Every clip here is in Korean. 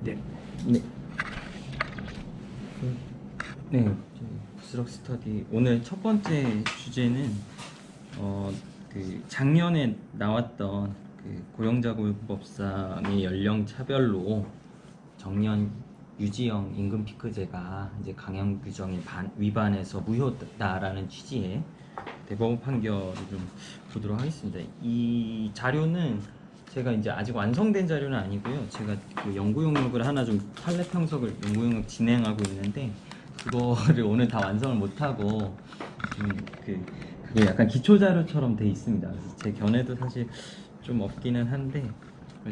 네. 네. 네. 부스럭 스터디 오늘 첫 번째 주제는 작년에 나왔던 고령자고용법상의 연령 차별로 정년 유지형 임금 피크제가 이제 강형 규정에 위반해서 무효다라는 취지의 대법원 판결을 좀 보도록 하겠습니다. 이 자료는 제가 이제 아직 완성된 자료는 아니고요. 제가 그 연구 용역을 하나 좀 판례 평석을 연구 용역 진행하고 있는데 그거를 오늘 다 완성을 못하고 그게 약간 기초 자료처럼 돼 있습니다. 그래서 제 견해도 사실 좀 없기는 한데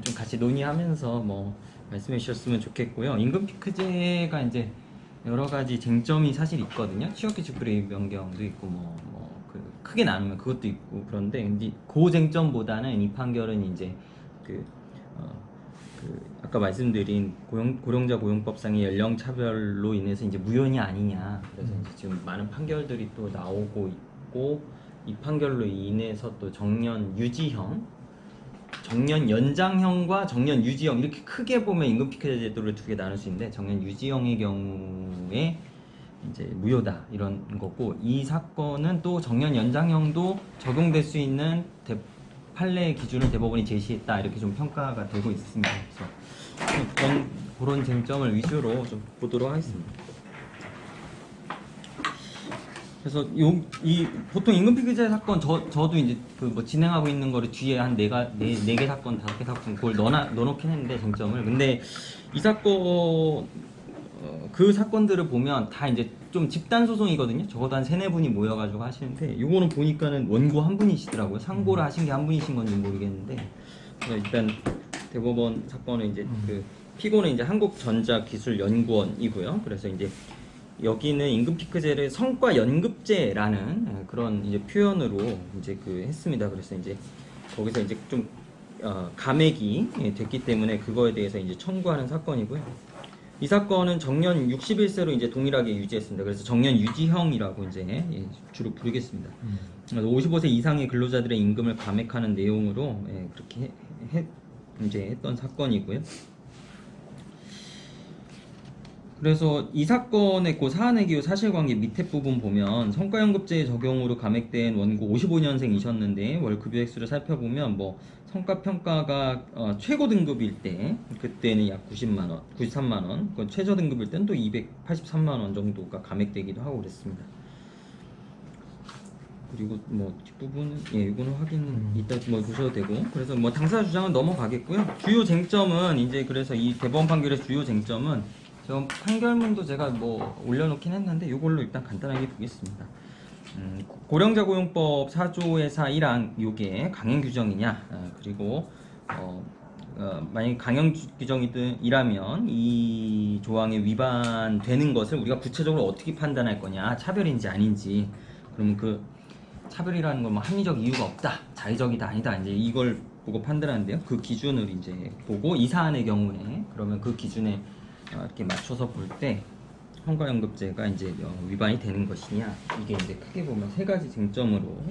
좀 같이 논의하면서 뭐 말씀해 주셨으면 좋겠고요. 임금 피크제가 이제 여러 가지 쟁점이 사실 있거든요. 취업규칙 불이익 변경도 있고 크게 나누면 그것도 있고 그런데 이제 그 쟁점보다는 이 판결은 이제 아까 말씀드린 고령자 고용법상의 연령 차별로 인해서 이제 무효냐 아니냐. 그래서 이제 지금 많은 판결들이 또 나오고 있고 이 판결로 인해서 또 정년 유지형, 정년 연장형과 정년 유지형 이렇게 크게 보면 임금 피크제 제도를 두 개 나눌 수 있는데 정년 유지형의 경우에 이제 무효다 이런 거고 이 사건은 또 정년 연장형도 적용될 수 있는 판례 기준을 대법원이 제시했다 이렇게 좀 평가가 되고 있습니다. 그래서 그런 쟁점을 위주로 좀 보도록 하겠습니다. 그래서 보통 임금 피크제 사건 저도 이제 진행하고 있는 거를 뒤에 한 네 개 사건, 5개 사건 그걸 넣어놓긴 했는데 쟁점을. 근데 이 사건 그 사건들을 보면 다 이제 좀 집단 소송이거든요. 적어도 한 3-4분이 모여가지고 하시는데 요거는 보니까는 원고 한 분이시더라고요. 상고를 하신 게 한 분이신 건지 모르겠는데 일단 대법원 사건은 이제 피고는 이제 한국전자기술연구원이고요. 그래서 이제 여기는 임금 피크제를 성과 연급제라는 그런 이제 표현으로 이제 했습니다. 그래서 이제 거기서 이제 좀 감액이 됐기 때문에 그거에 대해서 이제 청구하는 사건이고요. 이 사건은 정년 61세로 이제 동일하게 유지했습니다. 그래서 정년 유지형이라고 이제 주로 부르겠습니다. 55세 이상의 근로자들의 임금을 감액하는 내용으로 그렇게 이제 했던 사건이고요. 그래서 이 사건의 사안의 기호 사실관계 밑에 부분 보면 성과연급제 적용으로 감액된 원고 55년생이셨는데 월 급여 액수를 살펴보면 성과평가가 최고 등급일 때 그때는 약 90만원, 93만원, 최저 등급일 때는 또 283만원 정도가 감액되기도 하고 그랬습니다. 그리고 뒷부분은 이거는 확인 이따 보셔도 되고. 그래서 당사 주장은 넘어가겠고요. 주요 쟁점은 이제 그래서 이 대법원 판결의 주요 쟁점은 저 판결문도 제가 올려놓긴 했는데 이걸로 일단 간단하게 보겠습니다. 고령자고용법 4조의 4 1항 요게 강행 규정이냐, 그리고 만약 강행 규정이라면 이 조항에 위반되는 것을 우리가 구체적으로 어떻게 판단할 거냐, 차별인지 아닌지. 그러면 그 차별이라는 건 합리적 이유가 없다, 자의적이다, 아니다, 이제 이걸 보고 판단하는데요. 그 기준을 이제 보고 이 사안의 경우에 그러면 그 기준에 이렇게 맞춰서 볼 때 성과연급제가 이제 위반이 되는 것이냐, 이게 이제 크게 보면 3가지 쟁점으로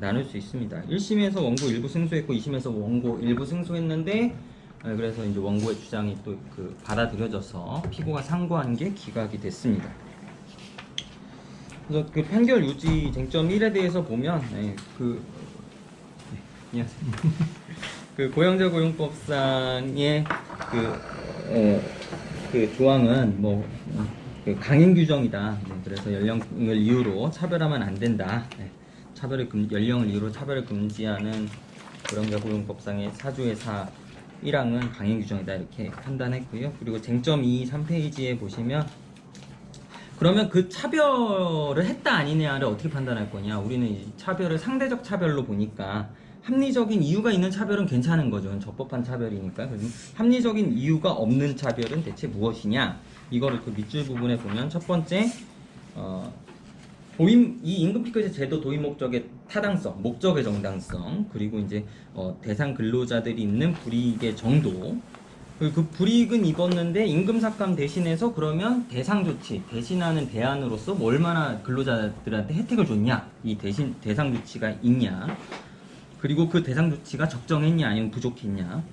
나눌 수 있습니다. 1심에서 원고 일부 승소했고 2심에서 원고 일부 승소했는데 그래서 이제 원고의 주장이 또 받아들여져서 피고가 상고한 게 기각이 됐습니다. 그래서 판결 유지 쟁점 1에 대해서 보면 안녕하세요. 고령자고용법상의 조항은 강행 규정이다. 그래서 연령을 이유로 차별하면 안 된다. 연령을 이유로 차별을 금지하는 고령자고용법상의 4조의 4 1항은 강행 규정이다 이렇게 판단했고요. 그리고 쟁점 2, 3페이지에 보시면 그러면 그 차별을 했다 아니냐를 어떻게 판단할 거냐. 우리는 이 차별을 상대적 차별로 보니까 합리적인 이유가 있는 차별은 괜찮은 거죠. 적법한 차별이니까. 그럼 합리적인 이유가 없는 차별은 대체 무엇이냐? 이거를 밑줄 부분에 보면 첫 번째, 이 임금 피크제 제도 도입 목적의 타당성, 목적의 정당성, 그리고 이제 대상 근로자들이 있는 불이익의 정도. 그 불이익은 입었는데 임금 삭감 대신해서 그러면 대상 조치, 대신하는 대안으로서 얼마나 근로자들한테 혜택을 줬냐? 이 대상 조치가 있냐? 그리고 그 대상 조치가 적정했냐 아니면 부족했냐.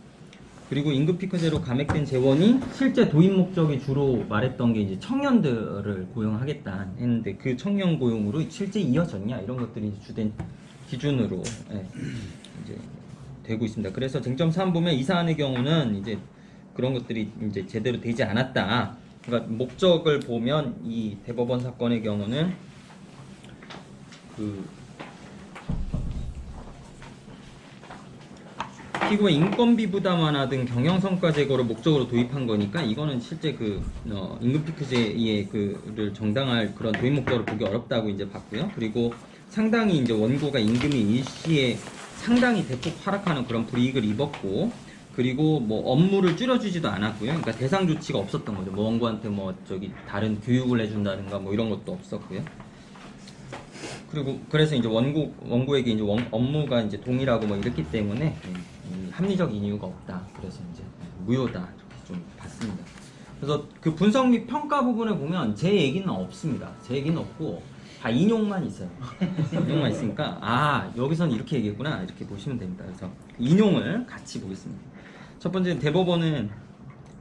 그리고 임금 피크제로 감액된 재원이 실제 도입 목적이 주로 말했던 게 이제 청년들을 고용하겠다 했는데 그 청년 고용으로 실제 이어졌냐 이런 것들이 주된 기준으로 이제 되고 있습니다. 그래서 쟁점 3 보면 이 사안의 경우는 이제 그런 것들이 이제 제대로 되지 않았다. 그러니까 목적을 보면 이 대법원 사건의 경우는 피고의 인건비 부담 완화 등 경영성과 제고를 목적으로 도입한 거니까 이거는 실제 임금 피크제의 그를 정당할 그런 도입 목적으로 보기 어렵다고 이제 봤고요. 그리고 상당히 이제 원고가 임금이 일시에 상당히 대폭 하락하는 그런 불이익을 입었고, 그리고 뭐 업무를 줄여주지도 않았고요. 그러니까 대상 조치가 없었던 거죠. 뭐 원고한테 뭐 저기 다른 교육을 해준다든가 뭐 이런 것도 없었고요. 그리고 그래서 이제 원고에게 이제 업무가 이제 동일하고 뭐 이랬기 때문에 합리적인 이유가 없다. 그래서 이제 무효다 이렇게 좀 봤습니다. 그래서 그 분석 및 평가 부분을 보면 제 얘기는 없습니다. 제 얘기는 없고 다 인용만 있어요. 인용만 있으니까 여기선 이렇게 얘기했구나 이렇게 보시면 됩니다. 그래서 인용을 같이 보겠습니다. 첫 번째, 대법원은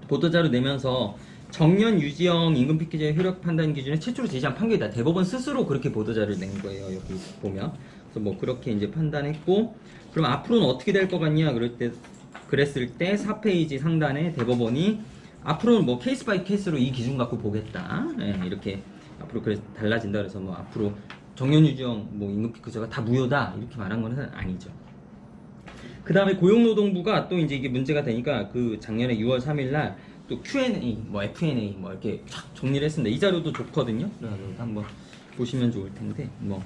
보도자료 내면서 정년 유지형 임금 피크제 효력 판단 기준에 최초로 제시한 판결이다. 대법원 스스로 그렇게 보도자료를 낸 거예요. 여기 보면. 그래서 뭐 그렇게 이제 판단했고, 그럼 앞으로는 어떻게 될 것 같냐 그랬을 때 4페이지 상단에 대법원이 앞으로는 뭐 케이스 바이 케이스로 이 기준 갖고 보겠다. 이렇게 앞으로 그래 달라진다. 그래서 뭐 앞으로 정년 유지형 뭐 임금 피크제가 다 무효다 이렇게 말한 건 아니죠. 그 다음에 고용노동부가 또 이제 이게 문제가 되니까 그 작년에 6월 3일 날 또 Q&A, 뭐 F&A 뭐 이렇게 쫙 정리를 했습니다. 이 자료도 좋거든요. 그래가지고 한번 보시면 좋을 텐데, 뭐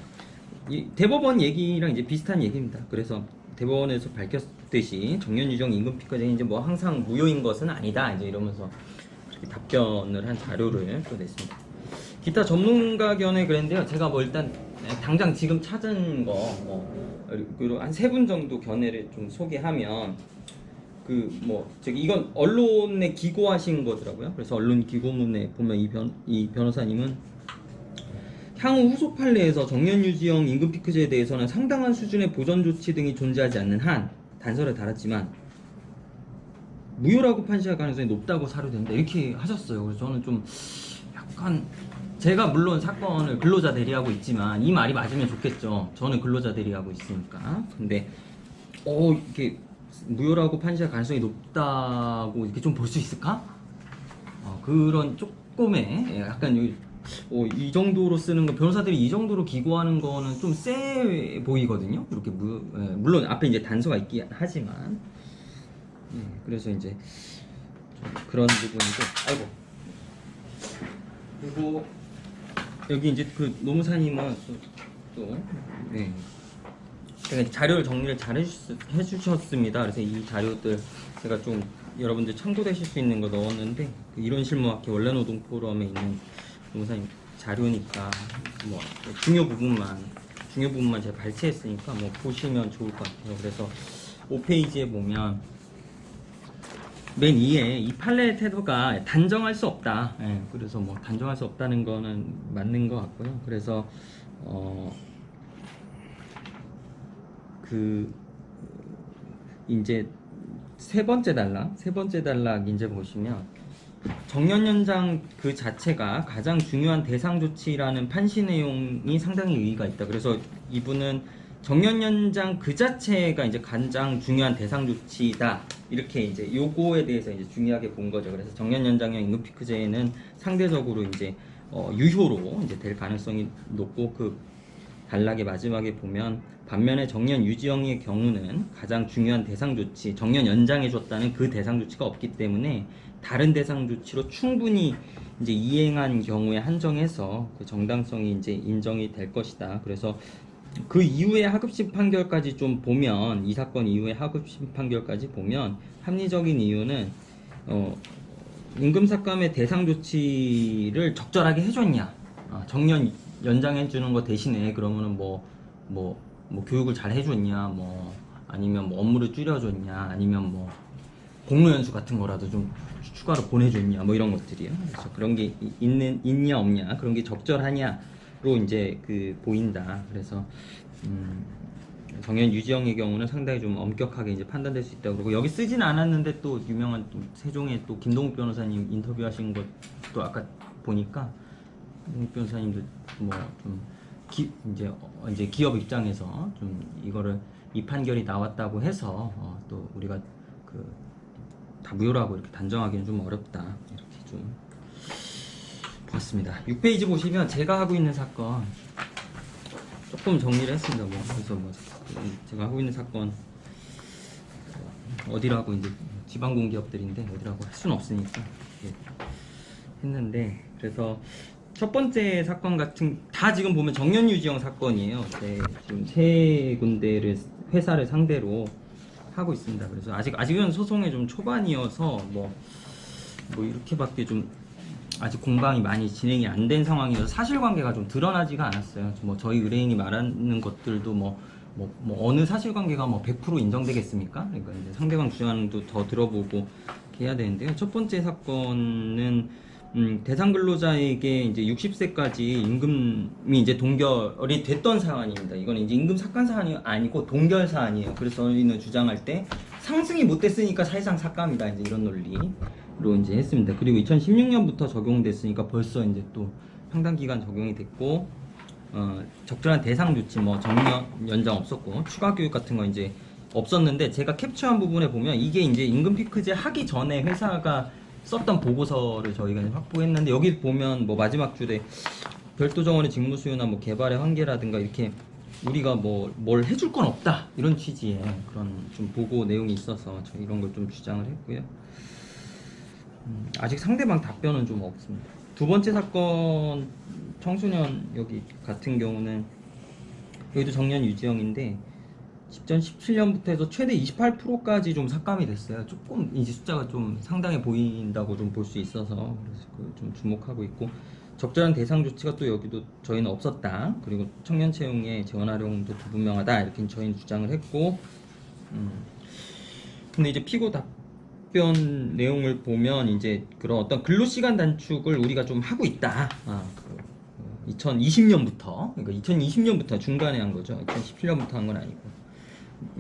이 대법원 얘기랑 이제 비슷한 얘기입니다. 그래서 대법원에서 밝혔듯이 정년 유지형 임금 피크제는 이제 뭐 항상 무효인 것은 아니다. 이제 이러면서 이렇게 답변을 한 자료를 또 냈습니다. 기타 전문가견에 그랬는데요. 제가 뭐 일단 당장 지금 찾은 거 그리고 한 3분 정도 견해를 좀 소개하면 이건 언론에 기고하신 거더라고요. 그래서 언론 기고문에 보면 이 변호사님은 향후 후속 판례에서 정년 유지형 임금 피크제에 대해서는 상당한 수준의 보전 조치 등이 존재하지 않는 한 단서를 달았지만 무효라고 판시할 가능성이 높다고 사료된다 이렇게 하셨어요. 그래서 저는 좀 약간 제가 물론 사건을 근로자 대리하고 있지만 이 말이 맞으면 좋겠죠. 저는 근로자 대리하고 있으니까. 근데 이렇게 무효라고 판시할 가능성이 높다고 이렇게 좀 볼 수 있을까? 그런 조금의 약간 이 정도로 쓰는 거, 변호사들이 이 정도로 기고하는 거는 좀 세 보이거든요. 이렇게 물론 앞에 이제 단서가 있긴 하지만 그래서 이제 그런 부분이고, 그리고 여기 이제 그 노무사님은 자료를 정리를 잘 해주셨습니다. 그래서 이 자료들 제가 좀 여러분들 참고되실 수 있는 거 넣었는데, 그 이론실무학회 원래노동 포럼에 있는 노무사님 자료니까 뭐 중요 부분만 제가 발췌했으니까 뭐 보시면 좋을 것 같아요. 그래서 5페이지에 보면 맨 위에 이 판례의 태도가 단정할 수 없다. 그래서 뭐 단정할 수 없다는 거는 맞는 것 같고요. 그래서 이제 세 번째 단락 이제 보시면 정년 연장 그 자체가 가장 중요한 대상 조치라는 판시 내용이 상당히 의의가 있다. 그래서 이분은 정년 연장 그 자체가 이제 가장 중요한 대상 조치다. 이렇게 이제 요거에 대해서 이제 중요하게 본 거죠. 그래서 정년 연장형 임금 피크제는 상대적으로 이제 유효로 이제 될 가능성이 높고, 그 단락의 마지막에 보면 반면에 정년 유지형의 경우는 가장 중요한 대상 조치, 정년 연장해 줬다는 그 대상 조치가 없기 때문에 다른 대상 조치로 충분히 이제 이행한 경우에 한정해서 그 정당성이 이제 인정이 될 것이다. 그래서 그 이후에 하급심 판결까지 좀 보면, 이 사건 이후에 하급심 판결까지 보면 합리적인 이유는 임금 삭감의 대상 조치를 적절하게 해줬냐, 정년 연장해 주는 거 대신에 그러면은 뭐 교육을 잘 해줬냐, 뭐 아니면 뭐 업무를 줄여줬냐, 아니면 뭐 공로 연수 같은 거라도 좀 추가로 보내줬냐, 뭐 이런 것들이요. 그래서 그런 게 있냐 없냐, 그런 게 적절하냐로 이제 보인다. 그래서 정연 유지영의 경우는 상당히 좀 엄격하게 이제 판단될 수 있다고 그러고, 여기 쓰진 않았는데 또 유명한 또 세종의 또 김동욱 변호사님 인터뷰하신 것도 아까 보니까 김동욱 변호사님도 뭐 좀 이제 기업 입장에서 좀 이거를 이 판결이 나왔다고 해서 또 우리가 그 다 무효라고 이렇게 단정하기는 좀 어렵다, 이렇게 좀 봤습니다. 6페이지 보시면 제가 하고 있는 사건 조금 정리를 했습니다. 뭐 그래서 뭐 제가 하고 있는 사건 어디라고, 이제 지방공기업들인데 어디라고 할 수는 없으니까 했는데, 그래서 첫 번째 사건 같은 다 지금 보면 정연유지영 사건이에요. 지금 세 군데를 회사를 상대로 하고 있습니다. 그래서 아직은 소송의 좀 초반이어서 뭐 이렇게밖에 좀 아직 공방이 많이 진행이 안 된 상황이어서 사실관계가 좀 드러나지가 않았어요. 뭐 저희 의뢰인이 말하는 것들도 뭐 어느 사실관계가 뭐 100% 인정되겠습니까? 그러니까 이제 상대방 주장도 더 들어보고 해야 되는데요. 첫 번째 사건은 대상 근로자에게 이제 60세까지 임금이 이제 동결이 됐던 사안입니다. 이거는 이제 임금 삭감 사안이 아니고 동결 사안이에요. 그래서 저희는 주장할 때 상승이 못 됐으니까 사실상 삭감이다, 이제 이런 논리로 이제 했습니다. 그리고 2016년부터 적용됐으니까 벌써 이제 또 상당 기간 적용이 됐고, 적절한 대상 조치, 뭐 정년 연장 없었고 추가 교육 같은 거 이제 없었는데, 제가 캡처한 부분에 보면 이게 이제 임금 피크제 하기 전에 회사가 썼던 보고서를 저희가 확보했는데, 여기 보면 뭐 마지막 줄에 별도 정원의 직무 수요나 뭐 개발의 한계라든가 이렇게 우리가 뭐 뭘 해줄 건 없다, 이런 취지의 그런 좀 보고 내용이 있어서 저희 이런 걸 좀 주장을 했고요. 아직 상대방 답변은 좀 없습니다. 두 번째 사건 청소년 여기 같은 경우는 여기도 정년 유지형인데 2017년부터 해서 최대 28%까지 좀 삭감이 됐어요. 조금 이제 숫자가 좀 상당해 보인다고 좀 볼 수 있어서 그래서 좀 주목하고 있고, 적절한 대상 조치가 또 여기도 저희는 없었다. 그리고 청년 채용에 재원 활용도 불분명하다, 이렇게 저희는 주장을 했고, 근데 이제 피고 답변 내용을 보면 이제 그런 어떤 근로시간 단축을 우리가 좀 하고 있다. 2020년부터, 그러니까 2020년부터 중간에 한 거죠. 2017년부터 한 건 아니고.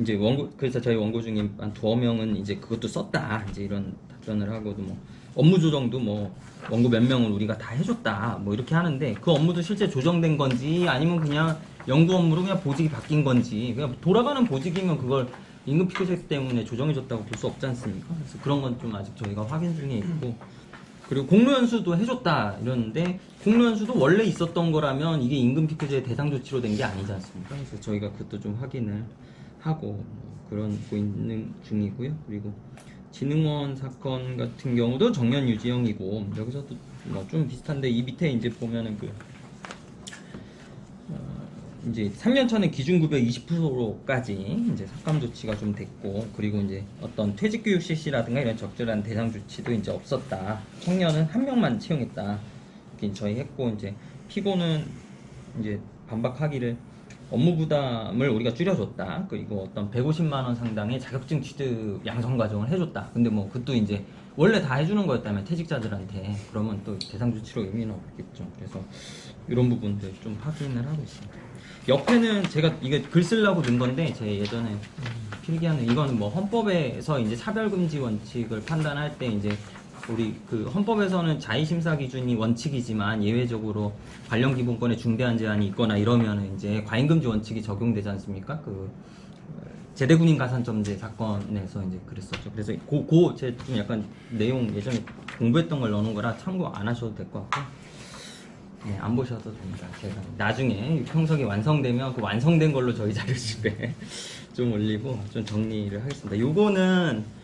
이제 그래서 저희 원고 중에 한 2명은 이제 그것도 썼다, 이제 이런 답변을 하고도, 뭐 업무 조정도 뭐 원고 몇 명은 우리가 다 해줬다, 뭐 이렇게 하는데, 그 업무도 실제 조정된 건지 아니면 그냥 연구 업무로 그냥 보직이 바뀐 건지, 그냥 돌아가는 보직이면 그걸 임금 피크제 때문에 조정해줬다고 볼 수 없지 않습니까? 그래서 그런 건 좀 아직 저희가 확인 중에 있고, 그리고 공로연수도 해줬다 이러는데, 공로연수도 원래 있었던 거라면 이게 임금 피크제 대상 조치로 된 게 아니지 않습니까? 그래서 저희가 그것도 좀 확인을 하고 그러고 있는 중이고요. 그리고 진흥원 사건 같은 경우도 정년 유지형이고, 여기서도 뭐 좀 비슷한데, 이 밑에 이제 보면은 이제 3년 차는 기준급여 20%까지 이제 삭감 조치가 좀 됐고, 그리고 이제 어떤 퇴직교육 실시라든가 이런 적절한 대상 조치도 이제 없었다. 청년은 한 명만 채용했다, 이렇게 저희 했고, 이제 피고는 이제 반박하기를 업무 부담을 우리가 줄여줬다. 그리고 어떤 150만 원 상당의 자격증 취득 양성 과정을 해줬다. 근데 뭐 그것도 이제 원래 다 해주는 거였다면 퇴직자들한테, 그러면 또 대상 조치로 의미는 없겠죠. 그래서 이런 부분들 좀 확인을 하고 있습니다. 옆에는 제가 이게 글 쓰려고 넣은 건데, 제 예전에 필기하는, 이거는 뭐 헌법에서 이제 차별금지 원칙을 판단할 때 이제 우리 그 헌법에서는 자의심사 기준이 원칙이지만 예외적으로 관련 기본권에 중대한 제한이 있거나 이러면 이제 과잉금지 원칙이 적용되지 않습니까? 그 제대군인 가산점제 사건에서 이제 그랬었죠. 그래서 제 좀 약간 내용 예전에 공부했던 걸 넣는 거라 참고 안 하셔도 될 것 같고, 네, 안 보셔도 됩니다. 제가 나중에 평석이 완성되면 그 완성된 걸로 저희 자료집에 좀 올리고 좀 정리를 하겠습니다. 요거는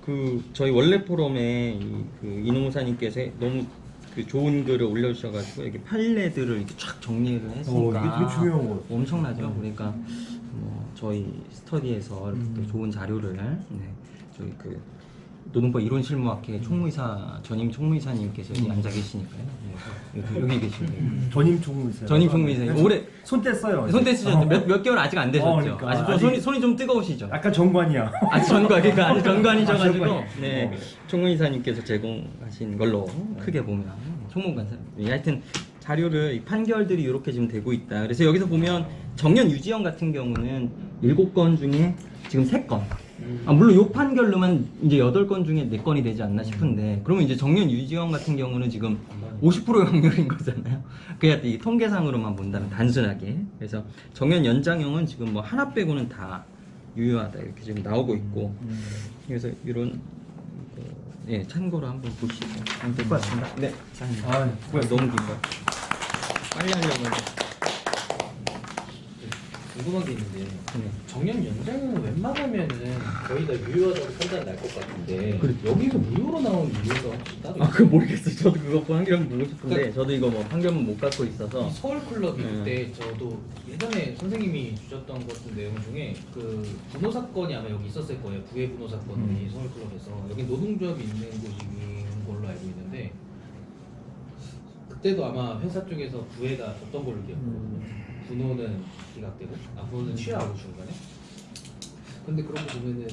그 저희 원래 포럼에 이노무사님께서 너무 그 좋은 글을 올려주셔가지고 이렇게 판례들을 이렇게 쫙 정리를 했으니까 이게 되게 중요한 거 같아요. 엄청나죠. 그러니까 뭐 저희 스터디에서 이렇게 또 좋은 자료를, 저희 그 노동법 이론실무학회 총무이사 전임 총무이사님께서 여기 앉아 계시니까요. 여기 계시네요. 전임 총무이사. 전임 총무이사님 올해 손 뗐어요. 손 떼시죠. 몇 개월 아직 안 되셨죠. 그러니까. 아직 좀 손이 좀 뜨거우시죠. 약간 정관이야. 아직 그러니까 아직 전관이셔가지고, 정관이야. 네, 총무이사님께서 제공하신 걸로 크게 보면 총무관사. 하여튼 자료를 판결들이 이렇게 지금 되고 있다. 그래서 여기서 보면 정년 유지형 같은 경우는 7건 중에 지금 3건. 물론 요 판결로만 이제 8건 중에 4건이 되지 않나 싶은데, 그러면 이제 정년 유지형 같은 경우는 지금 50%의 확률인 거잖아요. 그냥 이 통계상으로만 본다면 단순하게. 그래서 정년 연장형은 지금 뭐 하나 빼고는 다 유효하다 이렇게 지금 나오고 있고, 그래서 이런 예, 참고로 한번 보시고 하면 될 것 같습니다. 네, 사장님. 뭐야 너무 긴 거. 빨리 하려고 했는데. 궁금한 게 있는데 네. 정년 연장은 웬만하면은 거의 다 유효하다고 판단 날 것 같은데 그렇죠. 여기서 무효로 나온 이유가 혹시 따로 아, 그거 모르겠어요. 저도 그거 판결문 보고 싶은데, 저도 이거 뭐 판결문 못 갖고 있어서. 이 서울 클럽이 네. 그때 저도 예전에 선생님이 주셨던 것 같은 내용 중에 그 분호 사건이 아마 여기 있었을 거예요. 부해 분호 사건이 서울 클럽에서 여기 노동조합이 있는 곳인 걸로 알고 있는데 그때도 아마 회사 쪽에서 부해가 졌던 걸로 기억하거든요. 분호는 기각되고 분호는 취하하고 중간에. 근데 그런 거 보면은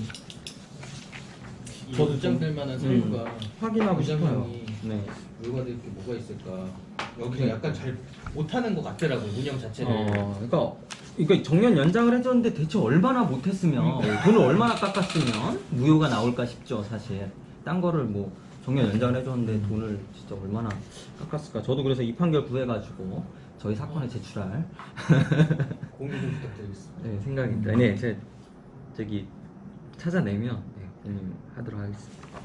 저도 입장될 만한 사유가 확인하고 싶어요. 부장님이 네. 무효가 될 게 뭐가 있을까? 여기가 약간 잘 못하는 것 같더라고요. 운영 자체를. 그러니까 정년 연장을 해줬는데 대체 얼마나 못했으면, 돈을 얼마나 깎았으면 무효가 나올까 싶죠, 사실. 딴 거를 뭐 정년 연장을 해줬는데 돈을 진짜 얼마나 깎았을까. 저도 그래서 이 판결 구해가지고 저희 사건에 제출할 공유 좀 부탁드리겠습니다. 생각입니다. 네, 저기 찾아내면 공유하도록 하겠습니다.